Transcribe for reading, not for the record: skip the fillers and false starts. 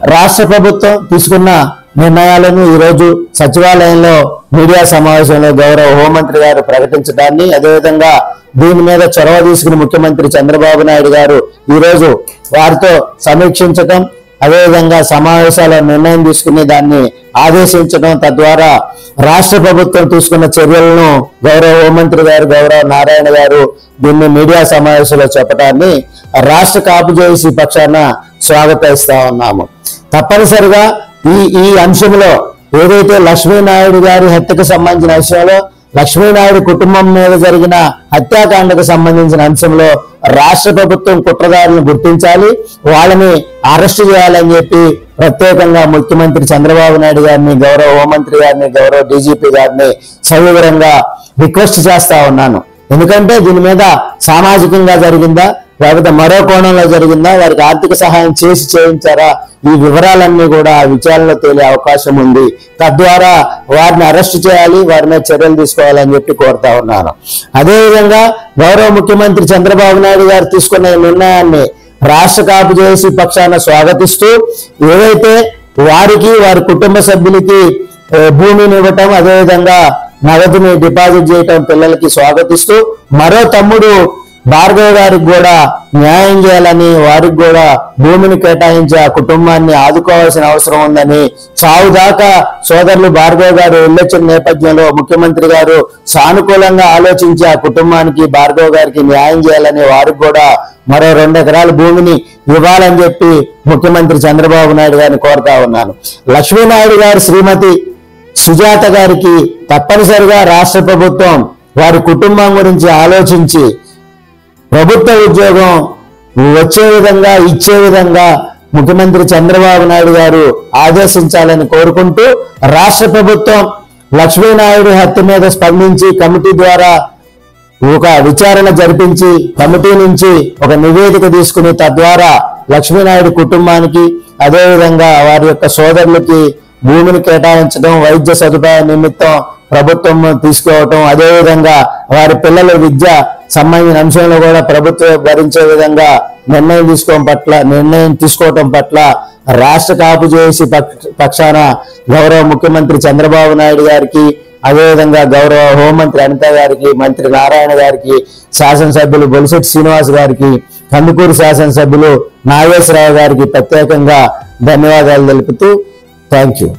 రాష్ట్ర ప్రభుత్వం తీసుకున్న నిర్ణయాలను ఈరోజు సచివాలయంలో మీడియా సమావేశంలో గౌరవ హోంమంత్రి గారు ప్రకటించడాన్ని, అదేవిధంగా దీని మీద చొరవ తీసుకుని ముఖ్యమంత్రి చంద్రబాబు నాయుడు గారు ఈరోజు వారితో సమీక్షించడం, అదేవిధంగా సమావేశాల నిర్ణయం తీసుకుని దాన్ని ఆదేశించడం, తద్వారా రాష్ట్ర ప్రభుత్వం తీసుకున్న చర్యలను గౌరవ హోంమంత్రి గారు, గౌరవ నారాయణ గారు దీన్ని మీడియా సమావేశంలో చెప్పడాన్ని రాష్ట్ర కాపు జేఏసీ పక్షాన స్వాగతిస్తా ఉన్నాము. తప్పనిసరిగా ఈ అంశంలో ఏదైతే లక్ష్మీనాయుడు గారి హత్యకు సంబంధించిన విషయంలో, లక్ష్మీనాయుడు కుటుంబం మీద జరిగిన హత్యాకాండకు సంబంధించిన అంశంలో రాష్ట్ర ప్రభుత్వం కుట్రదారులను గుర్తించాలి, వాళ్ళని అరెస్టు చేయాలని చెప్పి ప్రత్యేకంగా ముఖ్యమంత్రి చంద్రబాబు నాయుడు గారిని, గౌరవ హోంమంత్రి గారిని, గౌరవ డీజీపీ గారిని సవివరంగా రిక్వెస్ట్ చేస్తా ఉన్నాను. ఎందుకంటే దీని మీద సామాజికంగా జరిగిందా, లేకపోతే మరో కోణంలో జరిగిందా, వారికి ఆర్థిక సహాయం చేయించారా, ఈ వివరాలన్నీ కూడా విచారణలో తేలే అవకాశం ఉంది. తద్వారా వారిని అరెస్ట్ చేయాలి, వారి మీద చర్యలు తీసుకోవాలని చెప్పి కోరుతా ఉన్నాను. అదేవిధంగా గౌరవ ముఖ్యమంత్రి చంద్రబాబు నాయుడు గారు తీసుకున్న నిర్ణయాన్ని రాష్ట్ర కాపు జేఏసీ పక్షాన స్వాగతిస్తూ, ఏదైతే వారికి వారి కుటుంబ సభ్యులకి భూమిని ఇవ్వటం, అదేవిధంగా నగదుని డిపాజిట్ చేయటం పిల్లలకి స్వాగతిస్తూ, మరో తమ్ముడు భార్గవ్ గారికి కూడా న్యాయం చేయాలని, వారికి కూడా భూమిని కేటాయించి ఆ కుటుంబాన్ని ఆదుకోవాల్సిన అవసరం ఉందని, చావు దాకా సోదరులు భార్గవ్ గారు వెళ్ళొచ్చిన నేపథ్యంలో ముఖ్యమంత్రి గారు సానుకూలంగా ఆలోచించి ఆ కుటుంబానికి, భార్గవ్ గారికి న్యాయం చేయాలని, వారికి కూడా మరో 2 ఎకరాల భూమిని ఇవ్వాలని చెప్పి ముఖ్యమంత్రి చంద్రబాబు నాయుడు గారిని కోరుతా ఉన్నాను. లక్ష్మీనాయుడు గారు శ్రీమతి సుజాత గారికి తప్పనిసరిగా రాష్ట్ర ప్రభుత్వం వారి కుటుంబం గురించి ఆలోచించి ప్రభుత్వ ఉద్యోగం వచ్చే విధంగా, ఇచ్చే విధంగా ముఖ్యమంత్రి చంద్రబాబు నాయుడు గారు ఆదేశించాలని కోరుకుంటూ, రాష్ట్ర ప్రభుత్వం లక్ష్మీనాయుడు హత్య మీద స్పందించి కమిటీ ద్వారా ఒక విచారణ జరిపించి, కమిటీ నుంచి ఒక నివేదిక తీసుకుని, తద్వారా లక్ష్మీనాయుడు కుటుంబానికి, అదేవిధంగా వారి యొక్క సోదరులకి భూమిని కేటాయించడం, వైద్య సదుపాయ నిమిత్తం ప్రభుత్వం తీసుకోవటం, అదేవిధంగా వారి పిల్లల విద్య సంబంధించిన అంశంలో కూడా ప్రభుత్వం భరించే విధంగా నిర్ణయం తీసుకోవటం పట్ల రాష్ట్ర కాపు జేఏసీ పక్షాన గౌరవ ముఖ్యమంత్రి చంద్రబాబు నాయుడు గారికి, అదేవిధంగా గౌరవ హోంమంత్రి అనిత గారికి, మంత్రి నారాయణ గారికి, శాసనసభ్యులు బొలిశెట్టి శ్రీనివాస్ గారికి, కందుకూరు శాసనసభ్యులు నాగేశ్వరరావు గారికి ప్రత్యేకంగా ధన్యవాదాలు తెలుపుతూ థ్యాంక్ యూ.